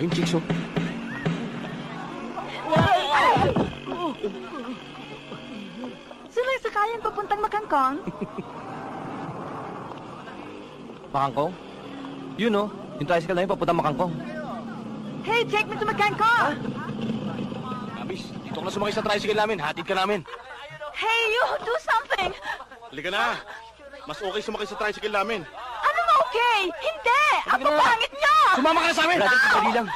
Ayun, Chicks, oh. Sino yung sakayan papuntang Makangkong? Makangkong? Yun, oh. Yung tricycle na yun, papuntang Makangkong. Hey, take me to Makangkong! Abis, dito ka na sumakay sa tricycle namin. Hatid ka namin. Hey, you, do something! Halika na. Mas okay sumakay sa tricycle namin. Anong okay? Hindi! Ang papangit niyo! Sumama ka na sa amin! Brother, sandali lang.